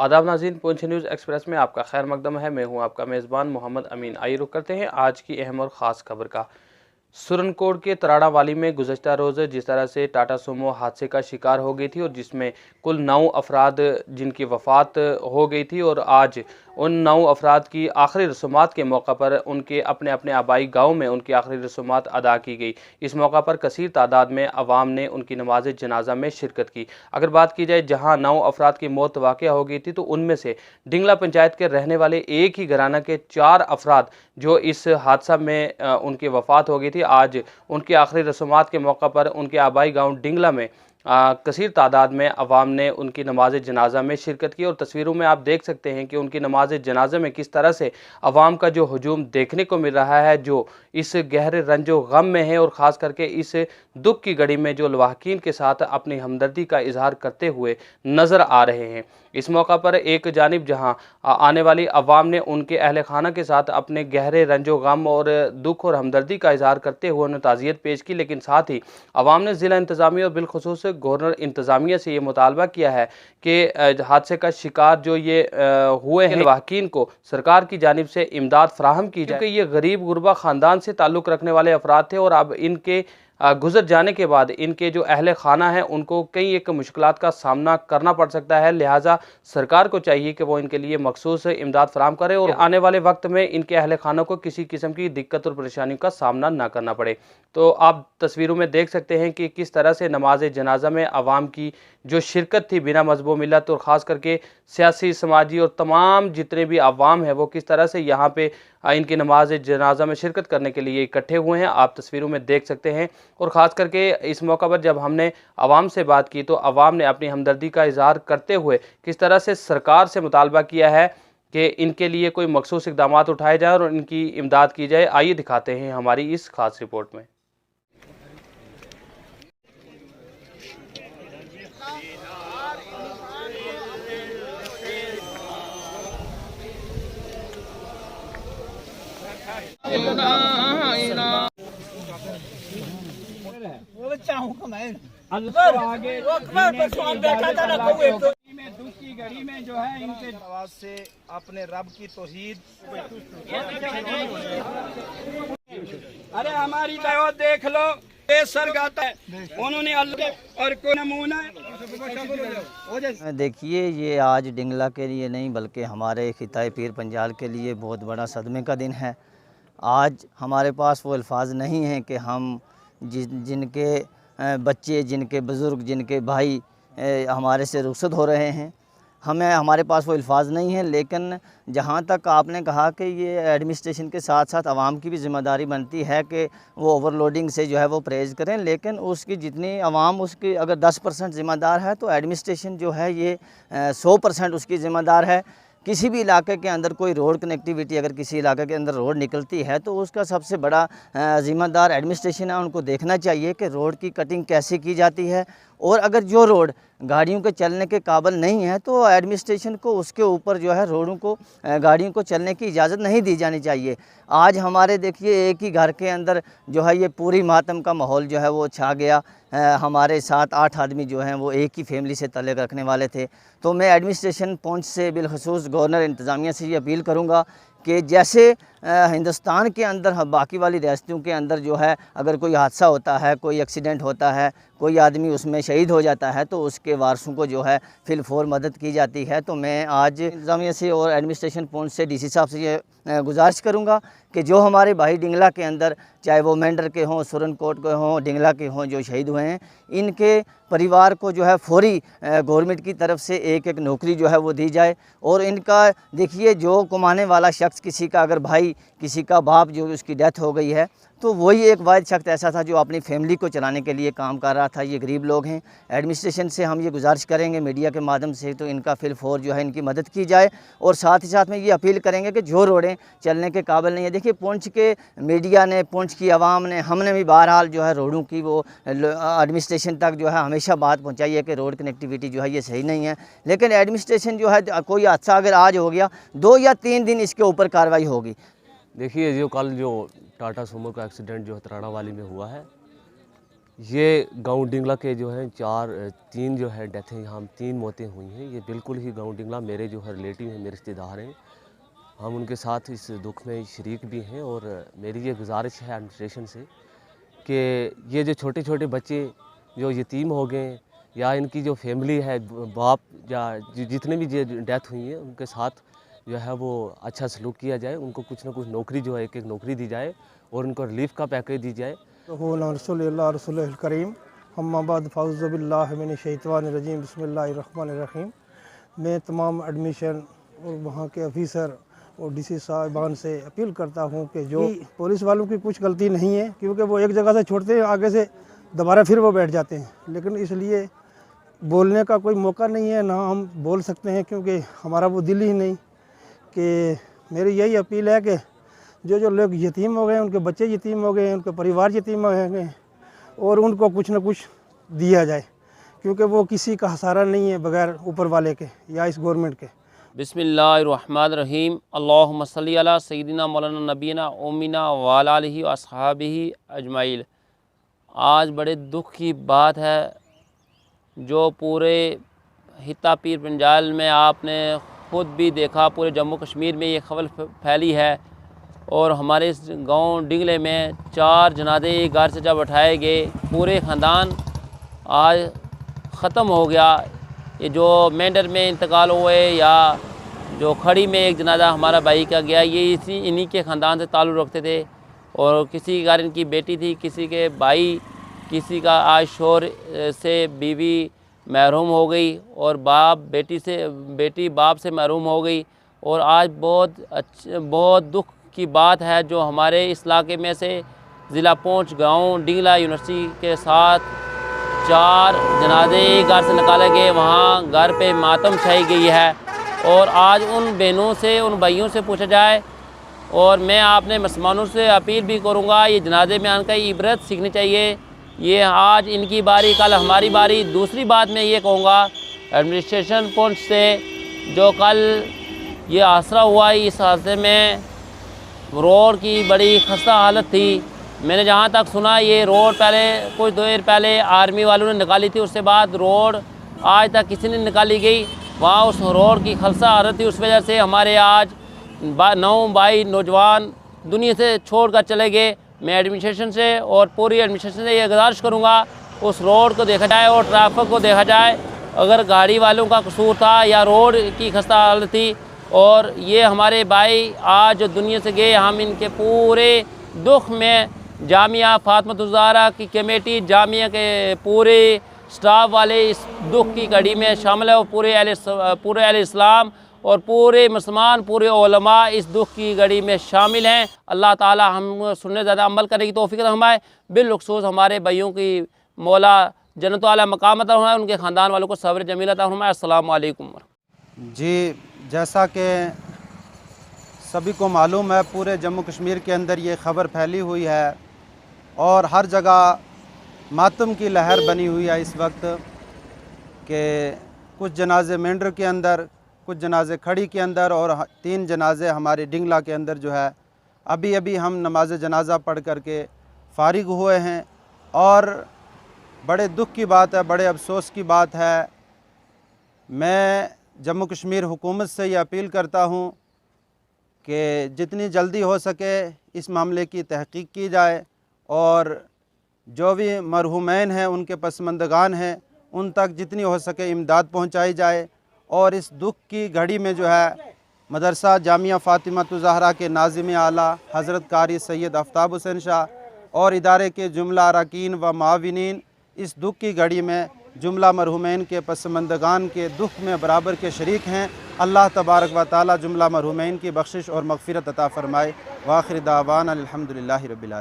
आदाब नाज़रीन, Poonch news express में आपका खैर मकदम है। मैं हूं आपका मेज़बान मोहम्मद अमीन। आइए रुख करते हैं आज की अहम और ख़ास खबर का। सुरनकोट के तराड़ावाली में गुज़श्ता रोज़ जिस तरह से टाटा सुमो हादसे का शिकार हो गई थी और जिसमें कुल 9 अफराद जिनकी वफ़ात हो गई थी, और आज उन 9 अफराद की आखिरी रसूमात के मौका पर उनके अपने अपने आबाई गाँव में उनकी आखिरी रसूमात अदा की गई। इस मौका पर कसीर तादाद में अवाम ने उनकी नमाज जनाजा में शिरकत की। अगर बात की जाए जहाँ 9 अफराद की मौत वाक़या हो गई थी, तो उनमें से डिंगला पंचायत के रहने वाले एक ही घराना के 4 अफराद जो इस हादसा में उनकी वफ़ात हो गई थी, आज उनकी आखिरी रसूमात के मौका पर उनके आबाई गाँव डिंगला में कसीर तादाद में अवाम ने उनकी नमाज जनाजा में शिरकत की। और तस्वीरों में आप देख सकते हैं कि उनकी नमाज जनाजे में किस तरह से अवाम का जो हजूम देखने को मिल रहा है, जो इस गहरे रंजो गम में है और ख़ास करके इस दुख की घड़ी में जो लवाहकीन के साथ अपनी हमदर्दी का इजहार करते हुए नज़र आ रहे हैं। इस मौका पर एक जानिब जहां आने वाली अवाम ने उनके अहल खाना के साथ अपने गहरे रंजो गम और दुख और हमदर्दी का इजहार करते हुए उन्हें ताज़ियत पेश की, लेकिन साथ ही अवाम ने ज़िला इंतज़ामिया और बिलखुसूस गवर्नर इंतज़ामिया से ये मुतालबा किया है कि हादसे का शिकार जो ये हुए हैं लवाहकीन को सरकार की जानिब से इमदाद फराहम की जाए, क्योंकि ये गरीब गुरबा ख़ानदान से ताल्लुक़ रखने वाले अफराद थे और अब इनके गुजर जाने के बाद इनके जो अहले खाना है उनको कई एक मुश्किलात का सामना करना पड़ सकता है। लिहाजा सरकार को चाहिए कि वो इनके लिए मखसूस इमदाद फराहम करे और आने वाले वक्त में इनके अहले खानों को किसी किस्म की दिक्कत और परेशानियों का सामना ना करना पड़े। तो आप तस्वीरों में देख सकते हैं कि किस तरह से नमाज जनाजा में आवाम की जो शिरकत थी बिना मजहब मिलत और ख़ास करके सियासी, समाजी और तमाम जितने भी आवाम है वो किस तरह से यहाँ पे इनकी नमाज जनाजा में शिरकत करने के लिए इकट्ठे हुए हैं, आप तस्वीरों में देख सकते हैं। और ख़ास करके इस मौका पर जब हमने आवाम से बात की तो आवाम ने अपनी हमदर्दी का इजहार करते हुए किस तरह से सरकार से मुतालबा किया है कि इनके लिए कोई मखसूस इक़दाम उठाए जाए और इनकी इमदाद की जाए। आइए दिखाते हैं हमारी इस खास रिपोर्ट में। दुख की घड़ी में जो है इनके आवाज से अपने रब की तौहीद। अरे हमारी दावत देख लो, सर गाता है उन्होंने अल्लाह और कोई नमूना। देखिए, ये आज डिंगला के लिए नहीं बल्कि हमारे खिताए पीर पंजाल के लिए बहुत बड़ा सदमे का दिन है। आज हमारे पास वो अल्फाज नहीं हैं कि हम जिनके बच्चे, जिनके बुज़ुर्ग, जिनके भाई हमारे से रुखसत हो रहे हैं, हमारे पास वो अल्फाज नहीं हैं। लेकिन जहाँ तक आपने कहा कि ये एडमिनिस्ट्रेशन के साथ साथ आवाम की भी ज़िम्मेदारी बनती है कि वो ओवरलोडिंग से जो है वो परहेज़ करें, लेकिन उसकी जितनी आवाम उसकी अगर 10% ज़िम्मेदार है तो एडमिनिस्ट्रेशन जो है ये 100% उसकी ज़िम्मेदार है। किसी भी इलाके के अंदर कोई रोड कनेक्टिविटी अगर किसी इलाके के अंदर रोड निकलती है तो उसका सबसे बड़ा ज़िम्मेदार एडमिनिस्ट्रेशन है। उनको देखना चाहिए कि रोड की कटिंग कैसे की जाती है, और अगर जो रोड गाड़ियों के चलने के काबिल नहीं है तो एडमिनिस्ट्रेशन को उसके ऊपर जो है रोडों को गाड़ियों को चलने की इजाज़त नहीं दी जानी चाहिए। आज हमारे देखिए एक ही घर के अंदर जो है ये पूरी मातम का माहौल जो है वो छा गया। हमारे 7-8 आदमी जो हैं वो एक ही फैमिली से ताल्लुक़ रखने वाले थे। तो मैं एडमिनिस्ट्रेशन पुंछ से बिलखुसूस गवर्नर इंतज़ामिया से ये अपील करूँगा कि जैसे हिंदुस्तान के अंदर बाकी वाली रियासतों के अंदर जो है अगर कोई हादसा होता है, कोई एक्सीडेंट होता है, कोई आदमी उसमें शहीद हो जाता है तो उसके वारसों को जो है फिलफौर मदद की जाती है। तो मैं आज इंतज़ामिया से और एडमिनिस्ट्रेशन पुंछ से डीसी साहब से ये गुजारिश करूँगा कि जो हमारे भाई डिंगला के अंदर, चाहे वो मेंढर के हों, सुरनकोट के हों, डिंगला के हों, जो शहीद हुए हैं, इनके परिवार को जो है फौरी गवर्नमेंट की तरफ से एक नौकरी जो है वो दी जाए। और इनका देखिए, जो कमाने वाला शख्स, किसी का अगर भाई, किसी का बाप जो उसकी डेथ हो गई है, तो वही एक वाहिद शख्स ऐसा था जो अपनी फैमिली को चलाने के लिए काम कर रहा था। ये गरीब लोग हैं। एडमिनिस्ट्रेशन से हम ये गुजारिश करेंगे मीडिया के माध्यम से तो इनका फिलफौर जो है इनकी मदद की जाए, और साथ ही साथ में ये अपील करेंगे कि जो रोडें चलने के काबिल नहीं है, देखिए पुंछ के मीडिया ने, पुंछ की आवाम ने, हमने भी बहरहाल जो है रोडों की वो एडमिनिस्ट्रेशन तक जो है हमेशा बात पहुँचाई है कि रोड कनेक्टिविटी जो है ये सही नहीं है। लेकिन एडमिनिस्ट्रेशन जो है, कोई हादसा अगर आज हो गया, 2 या 3 दिन इसके ऊपर कार्रवाई होगी। देखिए, जो कल जो टाटा सुमो का एक्सीडेंट जो तराड़ावाली में हुआ है, ये गांव डिंगला के जो हैं तीन जो है डेथें यहाँ 3 मौतें हुई हैं। ये बिल्कुल ही गांव डिंगला मेरे जो है रिलेटिव हैं, मेरे रिश्तेदार हैं। हम उनके साथ इस दुख में शरीक भी हैं और मेरी ये गुजारिश है एडमिनिस्ट्रेशन से कि ये जो छोटे छोटे बच्चे जो यतीम हो गए या इनकी जो फैमिली है, बाप या जितने भी डेथ हुई है उनके साथ जो है वो अच्छा सलूक किया जाए। उनको कुछ ना कुछ नौकरी जो है एक नौकरी दी जाए और उनको रिलीफ का पैकेज दी जाए। रसूल करीम हम्माबाद फ़ाउज़ुबिल्लाहिमिनश्शैतानिर्रजीम बिस्मिल्लाहिर्रहमानिर्रहीम। मैं तमाम एडमिशन और वहाँ के ऑफिसर और डीसी साहिबान से अपील करता हूँ कि जो पुलिस वालों की कुछ गलती नहीं है, क्योंकि वो एक जगह से छोड़ते हैं, आगे से दोबारा फिर वो बैठ जाते हैं, लेकिन इसलिए बोलने का कोई मौका नहीं है, ना हम बोल सकते हैं क्योंकि हमारा वो दिल ही नहीं। कि मेरी यही अपील है कि जो लोग यतीम हो गए, उनके बच्चे यतीम हो गए, उनके परिवार यतीम हो गए और उनको कुछ न कुछ दिया जाए, क्योंकि वो किसी का सहारा नहीं है बगैर ऊपर वाले के या इस गवर्नमेंट के। बिस्मिल्लाहिर्रहमानिर्रहीम। अल्लाहुम्मा सल्ली अला सय्यिदिना मौलाना नबीना उम्मीना व अला आलिहि व अस्हाबिहि अजमाइल। आज बड़े दुख की बात है जो पूरे हिता पीर पंजाल में आपने खुद भी देखा, पूरे जम्मू कश्मीर में ये खबर फैली है और हमारे इस गांव डिंगले में 4 जनाजे घर से जब उठाए गए, पूरे ख़ानदान आज ख़त्म हो गया। ये जो मेंढर में इंतकाल हुए या जो खड़ी में एक जनाजा हमारा भाई का गया, ये इन्हीं के ख़ानदान से ताल्लुक़ रखते थे और किसी के घर इनकी बेटी थी, किसी के भाई, किसी का आज शोहर से बीवी महरूम हो गई और बेटी बाप से महरूम हो गई। और आज बहुत दुख की बात है जो हमारे इस इलाके में से ज़िला पुंछ गांव डिंगला यूनिवर्सिटी के साथ 4 जनाजे घर से निकाले गए, वहाँ घर पे मातम छाई गई है। और आज उन बहनों से, उन भाइयों से पूछा जाए, और मैं आपने मुसलमानों से अपील भी करूँगा, ये जनाजे में आने का इबरत सीखनी चाहिए। ये आज इनकी बारी, कल हमारी बारी। दूसरी बात मैं ये कहूँगा एडमिनिस्ट्रेशन पुंछ से, जो कल ये हादसा हुआ, इस हादसे में रोड की बड़ी खस्ता हालत थी। मैंने जहाँ तक सुना ये रोड पहले कुछ देर पहले आर्मी वालों ने निकाली थी, उसके बाद रोड आज तक किसी ने निकाली गई। वहाँ उस रोड की खस्ता हालत थी, उस वजह से हमारे आज 9 भाई नौजवान दुनिया से छोड़ कर चले गए। मैं एडमिनिस्ट्रेशन से और पूरी एडमिनिस्ट्रेशन से ये गुजारिश करूँगा उस रोड को देखा जाए और ट्रैफिक को देखा जाए। अगर गाड़ी वालों का कसूर था या रोड की खस्ता हालत थी, और ये हमारे भाई आज जो दुनिया से गए, हम इनके पूरे दुख में जामिया फातिमा ज़हरा की कमेटी, जामिया के पूरे स्टाफ वाले इस दुख की घड़ी में शामिल है और पूरे अहले इस्लाम और पूरे मुसलमान, पूरे उलमा इस दुख की घड़ी में शामिल हैं। अल्लाह ताला हम सुनने ज़्यादा अमल करने की तौफीक हमारे बिलखुसूस हमारे भाइयों की मौला जन्नत वाला मकाम अता फरमाए, उनके ख़ानदान वालों को सब्र जमील अता फरमाए। अस्सलाम वालेकुम। जी, जैसा कि सभी को मालूम है, पूरे जम्मू कश्मीर के अंदर ये ख़बर फैली हुई है और हर जगह मातम की लहर बनी हुई है इस वक्त कि कुछ जनाजे मेंढर के अंदर, कुछ जनाजे खड़ी के अंदर और 3 जनाजे हमारे डिंगला के अंदर जो है अभी हम नमाज जनाजा पढ़ करके फ़ारिग हुए हैं। और बड़े दुख की बात है, बड़े अफसोस की बात है। मैं जम्मू कश्मीर हुकूमत से ये अपील करता हूँ कि जितनी जल्दी हो सके इस मामले की तहकीक की जाए और जो भी मरहूमैन हैं, उनके पसमंदगान हैं, उन तक जितनी हो सके इमदाद पहुँचाई जाए। और इस दुख की घड़ी में जो है मदरसा जामिया फ़ातिमा ज़हरा के नाज़िम आला हज़रत कारी सैयद आफ्ताब हुसैन शाह और इदारे के जुमला अरकान व माविनीन इस दुख की घड़ी में जुमला मरहूमैन के पसमंदगान के दुख में बराबर के शरीक हैं। अल्लाह तबारक व तआला जुमला मरहूमैन की बख्शिश और मग़फ़िरत अता फ़रमाए। व आखिर दावाना अल्हम्दुलिल्लाहि रब्बिल आलमीन।